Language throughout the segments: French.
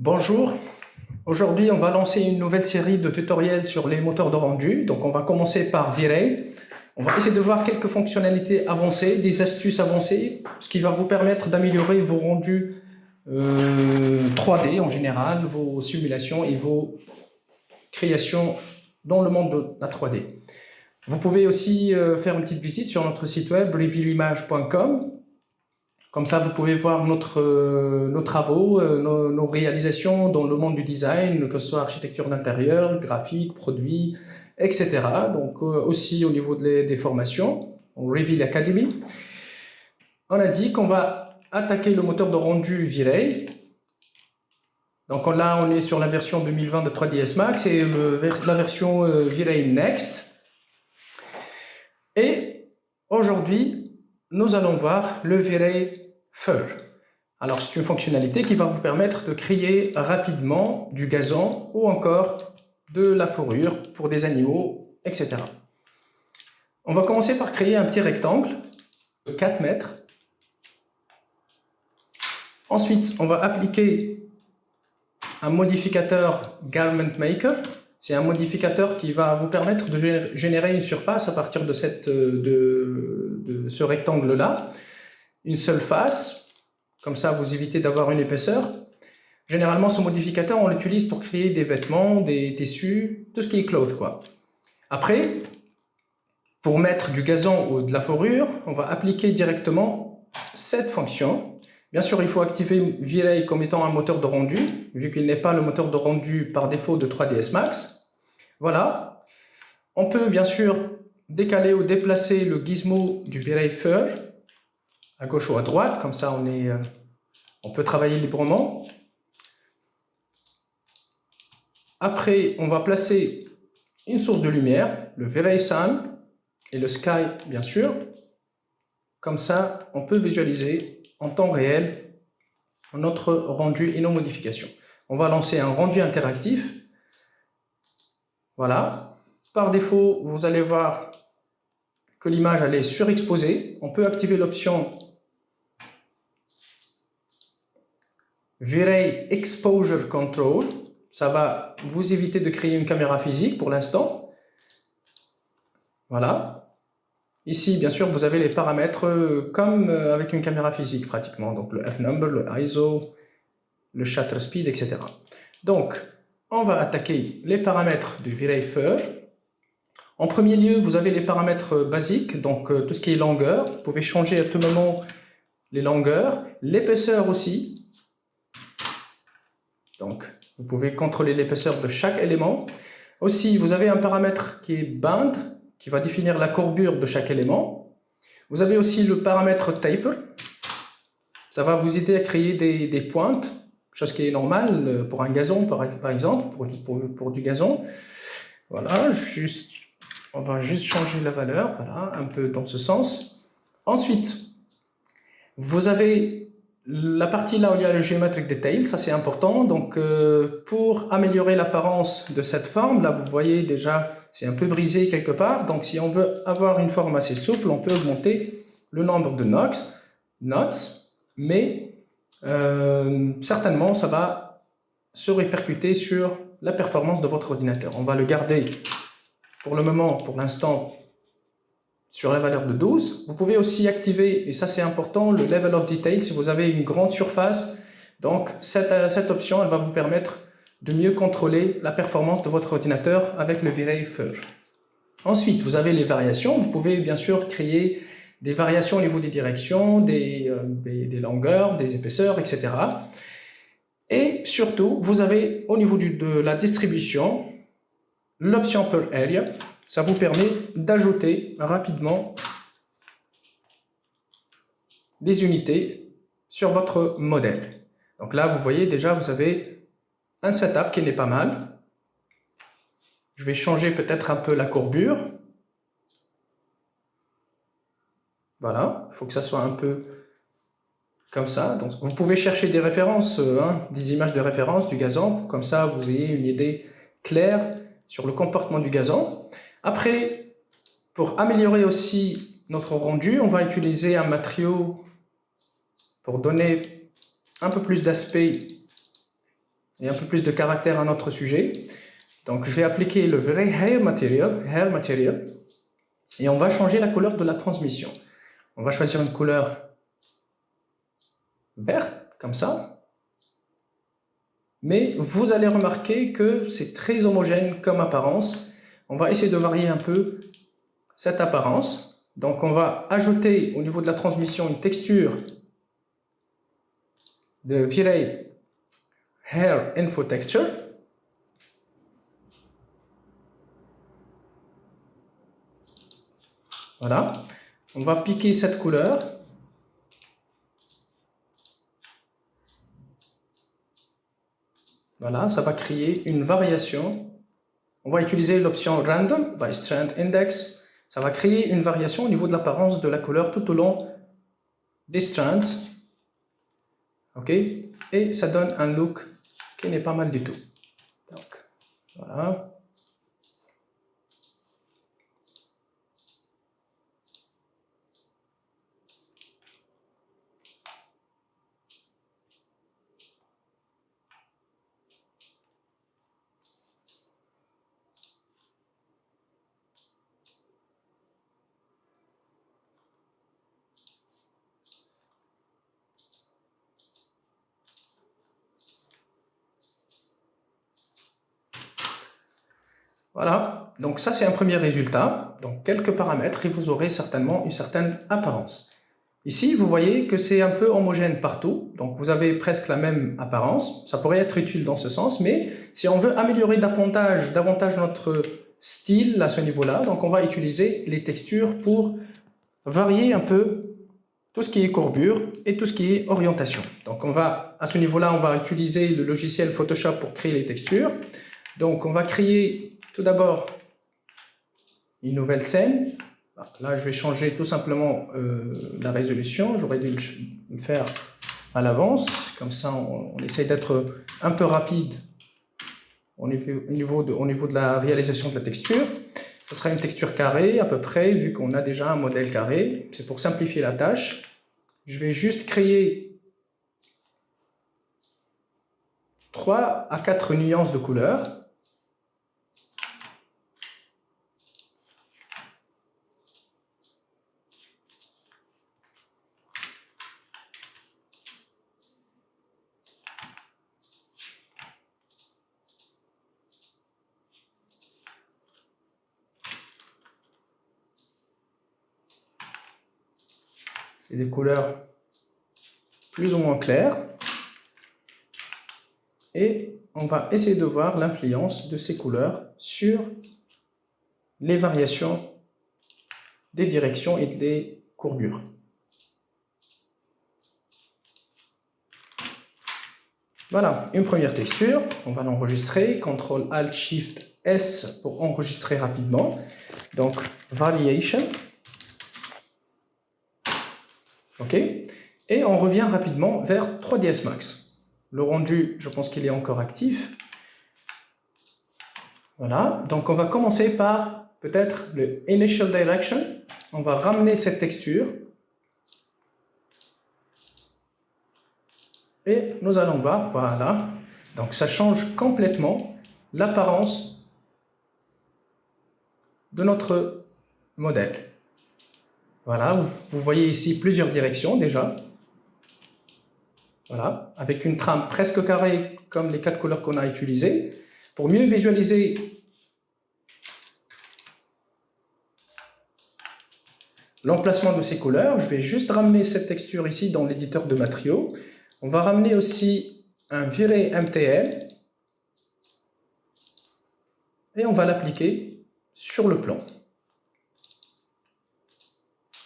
Bonjour, aujourd'hui on va lancer une nouvelle série de tutoriels sur les moteurs de rendu. Donc on va commencer par V-Ray. On va essayer de voir quelques fonctionnalités avancées, des astuces avancées, ce qui va vous permettre d'améliorer vos rendus 3D en général, vos simulations et vos créations dans le monde de la 3D. Vous pouvez aussi faire une petite visite sur notre site web revealimage.com. Comme ça, vous pouvez voir nos travaux, nos réalisations dans le monde du design, que ce soit architecture d'intérieur, graphique, produits, etc. Donc aussi au niveau des formations, Reveal Academy. On a dit qu'on va attaquer le moteur de rendu V-Ray. Donc là, on est sur la version 2020 de 3ds Max et la version V-Ray Next. Et aujourd'hui, nous allons voir le V-Ray Fur. Alors, c'est une fonctionnalité qui va vous permettre de créer rapidement du gazon ou encore de la fourrure pour des animaux, etc. On va commencer par créer un petit rectangle de 4 mètres. Ensuite, on va appliquer un modificateur Garment Maker. C'est un modificateur qui va vous permettre de générer une surface à partir de ce rectangle-là. Une seule face, comme ça vous évitez d'avoir une épaisseur. Généralement, ce modificateur, on l'utilise pour créer des vêtements, des tissus, tout ce qui est cloth, quoi. Après, pour mettre du gazon ou de la fourrure, on va appliquer directement cette fonction. Bien sûr, il faut activer V-Ray comme étant un moteur de rendu, vu qu'il n'est pas le moteur de rendu par défaut de 3ds Max. Voilà. On peut bien sûr décaler ou déplacer le gizmo du V-Ray Fur à gauche ou à droite, comme ça on peut travailler librement. Après, on va placer une source de lumière, le V-Ray Sun et le Sky, bien sûr. Comme ça, on peut visualiser en temps réel notre rendu et nos modifications. On va lancer un rendu interactif. Voilà. Par défaut, vous allez voir que l'image est surexposée. On peut activer l'option V-Ray Exposure Control. Ça va vous éviter de créer une caméra physique pour l'instant. Voilà. Ici, bien sûr, vous avez les paramètres comme avec une caméra physique pratiquement. Donc le f-number, le ISO, le shutter speed, etc. Donc, on va attaquer les paramètres du V-Ray Fur. En premier lieu, vous avez les paramètres basiques, donc tout ce qui est longueur. Vous pouvez changer à tout moment les longueurs, l'épaisseur aussi. Donc, vous pouvez contrôler l'épaisseur de chaque élément. Aussi, vous avez un paramètre qui est Band, qui va définir la courbure de chaque élément. Vous avez aussi le paramètre Taper. Ça va vous aider à créer des pointes, chose qui est normale pour un gazon, par exemple, pour du gazon. Voilà, on va juste changer la valeur, voilà, un peu dans ce sens. Ensuite, vous avez la partie là où il y a le Geometric Detail, ça c'est important. Donc pour améliorer l'apparence de cette forme, là vous voyez déjà c'est un peu brisé quelque part. Donc si on veut avoir une forme assez souple, on peut augmenter le nombre de knots, mais certainement ça va se répercuter sur la performance de votre ordinateur. On va le garder pour le moment, pour l'instant, sur la valeur de 12. Vous pouvez aussi activer, et ça c'est important, le Level of Detail si vous avez une grande surface. Donc cette option, elle va vous permettre de mieux contrôler la performance de votre ordinateur avec le V-Ray Fur. Ensuite, vous avez les variations. Vous pouvez bien sûr créer des variations au niveau des directions, des longueurs, des épaisseurs, etc. Et surtout, vous avez au niveau de la distribution, l'option Per Area. Ça vous permet d'ajouter rapidement des unités sur votre modèle. Donc là, vous voyez déjà, vous avez un setup qui n'est pas mal. Je vais changer peut-être un peu la courbure. Voilà, il faut que ça soit un peu comme ça. Donc, vous pouvez chercher des références, des images de référence du gazon, comme ça vous ayez une idée claire sur le comportement du gazon. Après, pour améliorer aussi notre rendu, on va utiliser un matériau pour donner un peu plus d'aspect et un peu plus de caractère à notre sujet. Donc je vais appliquer le vrai Hair Material, et on va changer la couleur de la transmission. On va choisir une couleur verte, comme ça. Mais vous allez remarquer que c'est très homogène comme apparence. On va essayer de varier un peu cette apparence. Donc on va ajouter au niveau de la transmission une texture de V-Ray Hair Info Texture. Voilà. On va piquer cette couleur. Voilà, ça va créer une variation. On va utiliser l'option Random by Strand Index. Ça va créer une variation au niveau de l'apparence de la couleur tout au long des strands. Ok, et ça donne un look qui n'est pas mal du tout. Donc, voilà. Voilà, donc ça c'est un premier résultat. Donc quelques paramètres et vous aurez certainement une certaine apparence. Ici, vous voyez que c'est un peu homogène partout. Donc vous avez presque la même apparence. Ça pourrait être utile dans ce sens, mais si on veut améliorer davantage notre style à ce niveau-là, donc on va utiliser les textures pour varier un peu tout ce qui est courbure et tout ce qui est orientation. Donc à ce niveau-là, on va utiliser le logiciel Photoshop pour créer les textures. Donc on va créer tout d'abord une nouvelle scène. Là, je vais changer tout simplement la résolution. J'aurais dû le faire à l'avance. Comme ça, on essaye d'être un peu rapide au niveau de la réalisation de la texture. Ce sera une texture carrée à peu près, vu qu'on a déjà un modèle carré. C'est pour simplifier la tâche. Je vais juste créer 3 à 4 nuances de couleurs. C'est des couleurs plus ou moins claires. Et on va essayer de voir l'influence de ces couleurs sur les variations des directions et des courbures. Voilà, une première texture. On va l'enregistrer. CTRL-ALT-SHIFT-S pour enregistrer rapidement. Donc, Variation. OK. Et on revient rapidement vers 3ds Max. Le rendu, je pense qu'il est encore actif. Voilà. Donc, on va commencer par peut-être le Initial Direction. On va ramener cette texture. Et nous allons voir, voilà. Donc, ça change complètement l'apparence de notre modèle. Voilà, vous voyez ici plusieurs directions déjà. Voilà, avec une trame presque carrée comme les 4 couleurs qu'on a utilisées. Pour mieux visualiser l'emplacement de ces couleurs, je vais juste ramener cette texture ici dans l'éditeur de matériaux. On va ramener aussi un V-Ray MTL et on va l'appliquer sur le plan.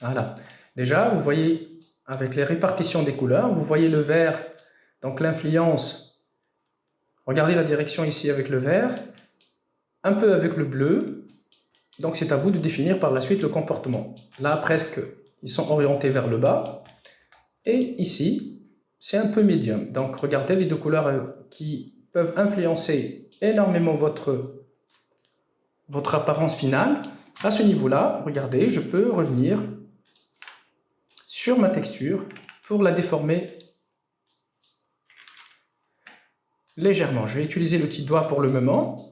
Voilà. Déjà, vous voyez, avec les répartitions des couleurs, vous voyez le vert, donc l'influence. Regardez la direction ici avec le vert, un peu avec le bleu. Donc, c'est à vous de définir par la suite le comportement. Là, presque, ils sont orientés vers le bas. Et ici, c'est un peu médium. Donc, regardez les deux couleurs qui peuvent influencer énormément votre apparence finale. À ce niveau-là, regardez, je peux revenir sur ma texture pour la déformer légèrement. Je vais utiliser le petit doigt pour le moment.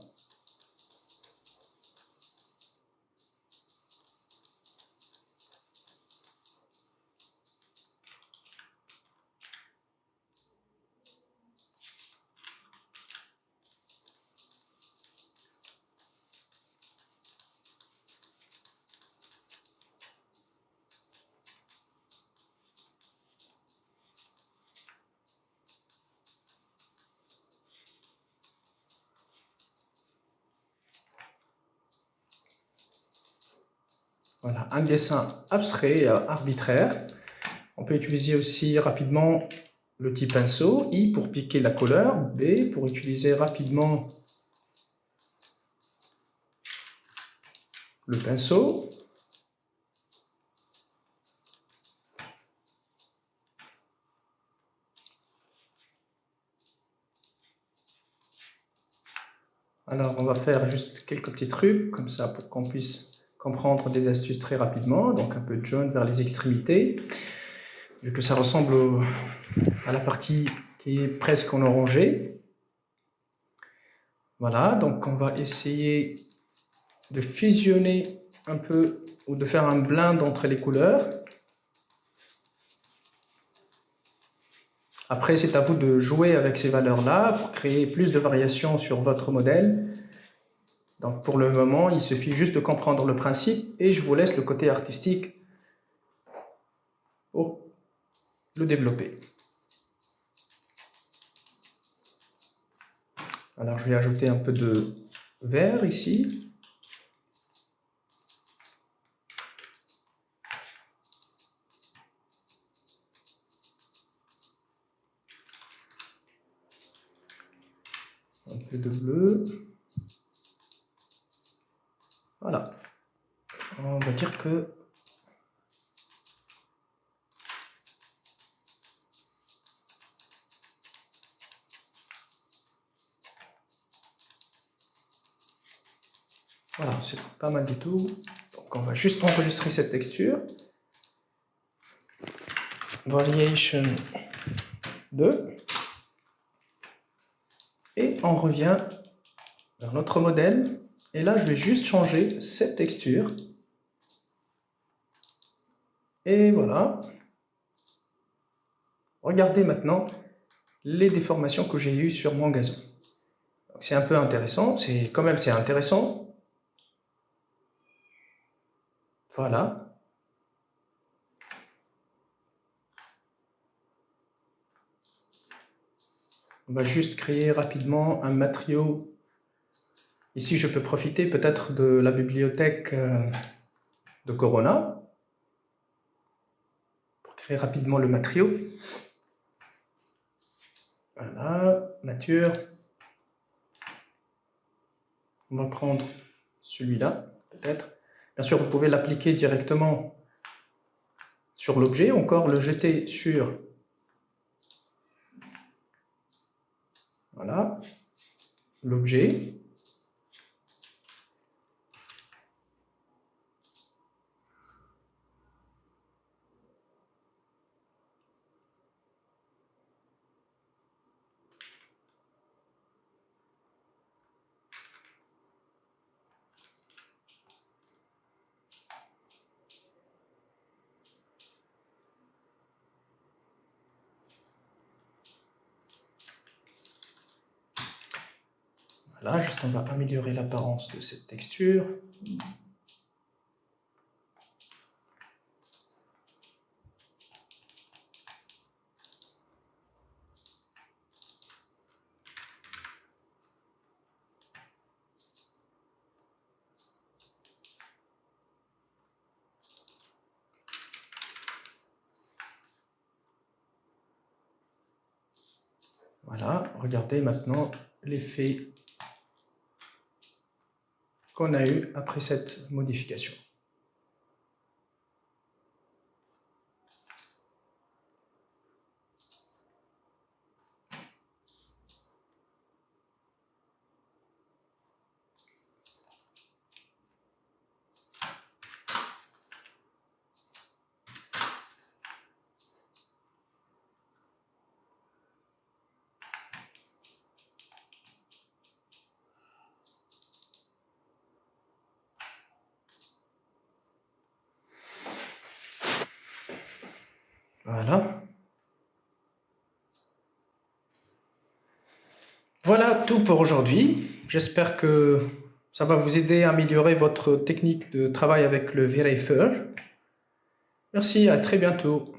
Voilà, un dessin abstrait, arbitraire. On peut utiliser aussi rapidement le petit pinceau, I pour piquer la couleur, B pour utiliser rapidement le pinceau. Alors, on va faire juste quelques petits trucs, comme ça, pour qu'on puisse comprendre des astuces très rapidement. Donc, un peu de jaune vers les extrémités, vu que ça ressemble à la partie qui est presque en orangé. Voilà, donc on va essayer de fusionner un peu, ou de faire un blend entre les couleurs. Après, c'est à vous de jouer avec ces valeurs-là pour créer plus de variations sur votre modèle. Donc pour le moment, il suffit juste de comprendre le principe et je vous laisse le côté artistique pour le développer. Alors je vais ajouter un peu de vert ici. Un peu de bleu. Voilà. On va dire que voilà, c'est pas mal du tout. Donc on va juste enregistrer cette texture. Variation 2. Et on revient vers notre modèle. Et là, je vais juste changer cette texture. Et voilà. Regardez maintenant les déformations que j'ai eues sur mon gazon. C'est un peu intéressant, c'est intéressant. Voilà. On va juste créer rapidement un matériau. Ici, je peux profiter peut-être de la bibliothèque de Corona pour créer rapidement le matériau. Voilà, nature. On va prendre celui-là, peut-être. Bien sûr, vous pouvez l'appliquer directement sur l'objet, encore le jeter sur... Voilà, l'objet. Voilà, juste on va améliorer l'apparence de cette texture. Voilà, regardez maintenant l'effet qu'on a eu après cette modification. Voilà. Voilà tout pour aujourd'hui. J'espère que ça va vous aider à améliorer votre technique de travail avec le V-Ray. Merci, à très bientôt.